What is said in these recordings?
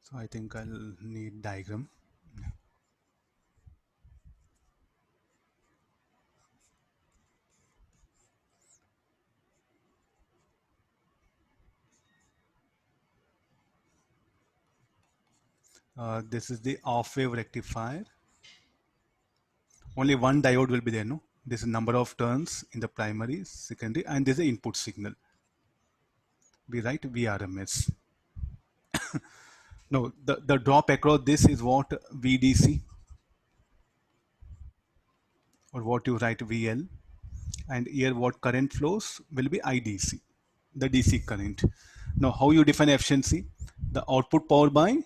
So I think I'll need diagram. This is the off wave rectifier. Only one diode will be there, no? This is number of turns in the primary, secondary, and this is the input signal. We write VRMS. No, the drop across this is what VDC, or what you write VL, and here what current flows will be IDC, the DC current. Now how you define efficiency? The output power by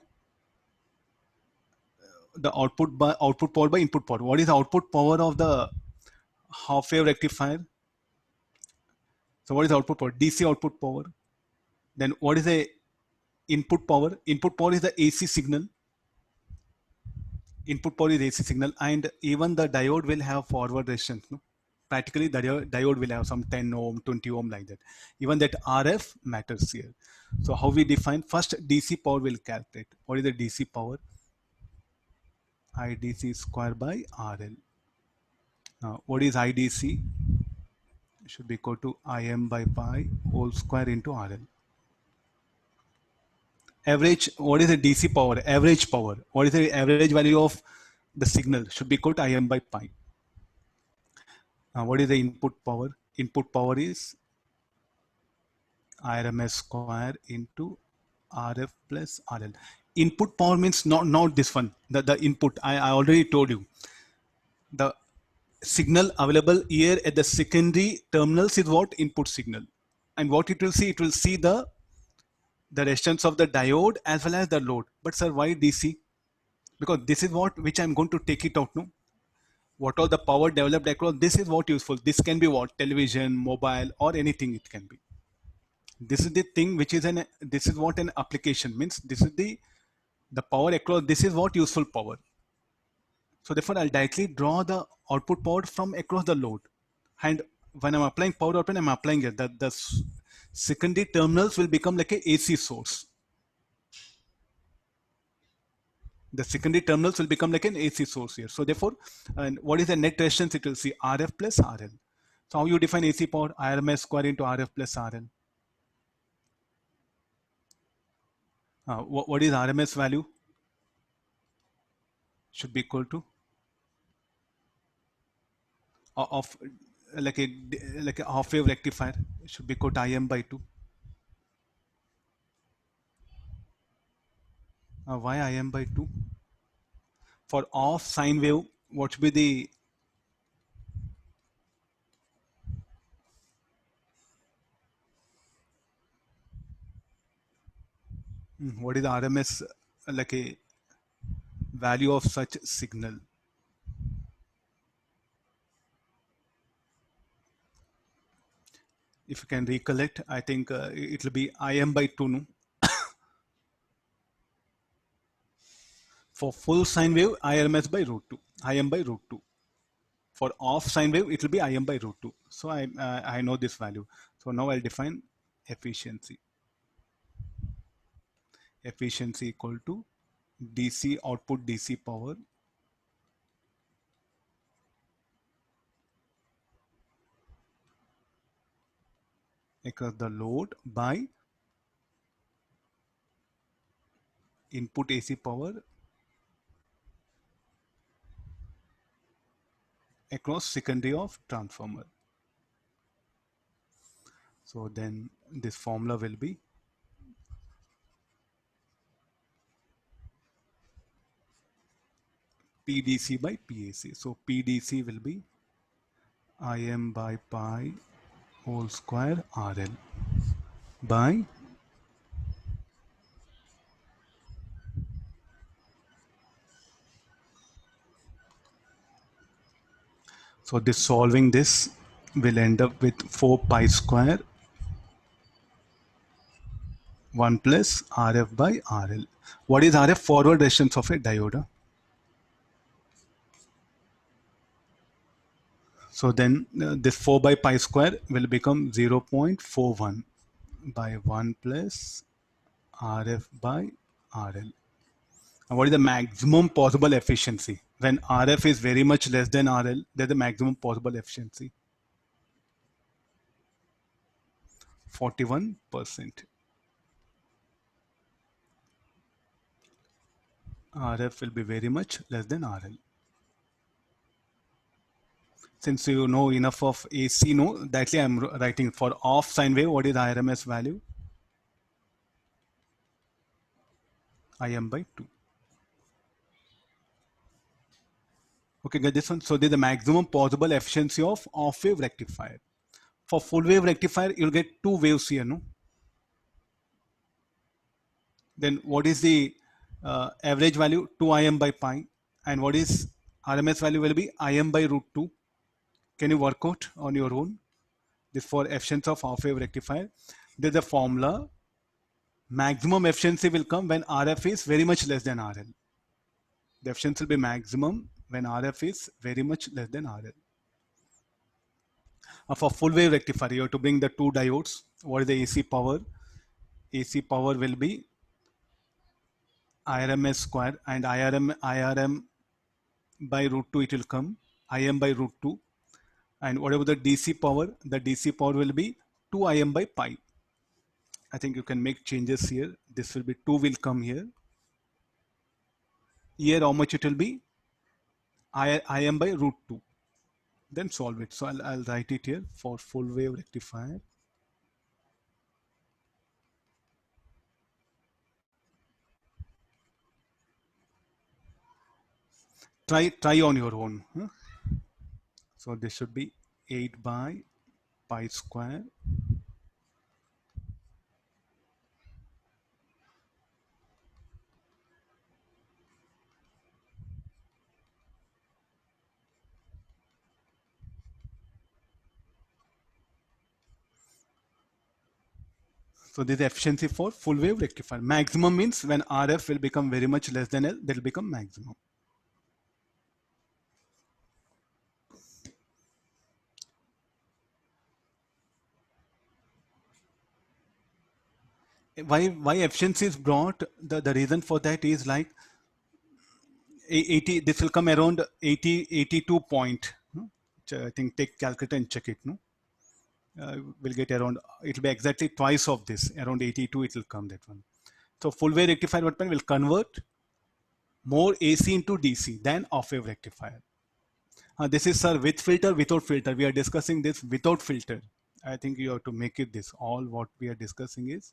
output power by input power. What is the output power of the half wave rectifier? So what is the output power? DC output power. Then what is the input power? Input power is the AC signal. Input power is AC signal, and even the diode will have forward resistance. No? Practically, the diode will have some 10 ohm, 20 ohm like that. Even that RF matters here. So how we define? First, DC power will calculate. What is the DC power? IDC square by RL. Now, what is IDC? It should be equal to Im by pi whole square into RL. Average, what is the DC power? Average power. What is the average value of the signal? Should be equal to Im by pi. What is the input power? Input power is IRMS square into RF plus RL. Input power means not this one. The input, I already told you. The signal available here at the secondary terminals is what? Input signal. And what it will see the resistance of the diode as well as the load. But sir, why DC? Because this is what which I'm going to take it out now. What all the power developed across, this is what useful. This can be what? Television, mobile, or anything it can be. This is the thing which is this is what an application means. This is the power across, this is what useful power. So therefore I'll directly draw the output power from across the load. And when I'm applying power output, I'm applying it. The secondary terminals will become like a AC source. The secondary terminals will become like an AC source here. So therefore, and what is the net resistance? It will see RF plus RL. So how you define AC power? IRMS square into RF plus RL. What is RMS value? Should be equal to of like a half wave rectifier. It should be equal to Im by 2. Why Im by 2? For off sine wave, what should be the what is the RMS like a value of such signal? If you can recollect, I think it will be Im by 2. No? For full sine wave, IRMS by root 2. Im by root 2. For off sine wave, it will be Im by root 2. So I know this value. So now I'll define efficiency. Efficiency equal to DC output DC power across the load by input AC power across secondary of transformer. So then this formula will be PDC by PAC. So PDC will be Im by pi whole square RL by so this solving this will end up with 4 pi square 1 plus RF by RL. What is RF? Forward resistance of a diode. So then this 4 by pi square will become 0.41 by 1 plus RF by RL. And what is the maximum possible efficiency? When RF is very much less than RL, there's the maximum possible efficiency. 41%. RF will be very much less than RL. Since you know enough of AC, no, directly I'm writing for off sine wave, what is the RMS value? Im by 2. Okay, get this one. So there's the maximum possible efficiency of off wave rectifier. For full wave rectifier, you'll get two waves here, no? Then what is the average value? 2 Im by pi. And what is RMS value will be Im by root 2. Can you work out on your own? This for efficiency of half wave rectifier. There's a formula. Maximum efficiency will come when RF is very much less than RL. The efficiency will be maximum when RF is very much less than RL. For full wave rectifier, you have to bring the two diodes. What is the AC power? AC power will be IRMS square, and IRM by root 2 it will come, Im by root 2. And whatever the DC power will be 2 Im by pi. I think you can make changes here. This will be 2 will come here. Here how much it will be? Im by root 2. Then solve it. So I'll write it here for full wave rectifier. Try on your own. Huh? So this should be 8 by pi square. So this is the efficiency for full wave rectifier. Maximum means when RF will become very much less than L, that will become maximum. Why efficiency is brought? The reason for that is like 80. This will come around 82 point. I think take calculator and check it. No, we'll get around. It will be exactly twice of this. Around 82. It will come that one. So full wave rectifier what will convert more AC into DC than off wave rectifier. This is sir with filter, without filter. We are discussing this without filter. I think you have to make it this. All what we are discussing is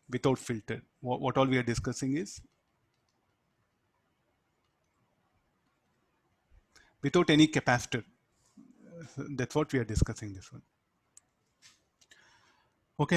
without filter. What all we are discussing is without any capacitor. That's what we are discussing this one.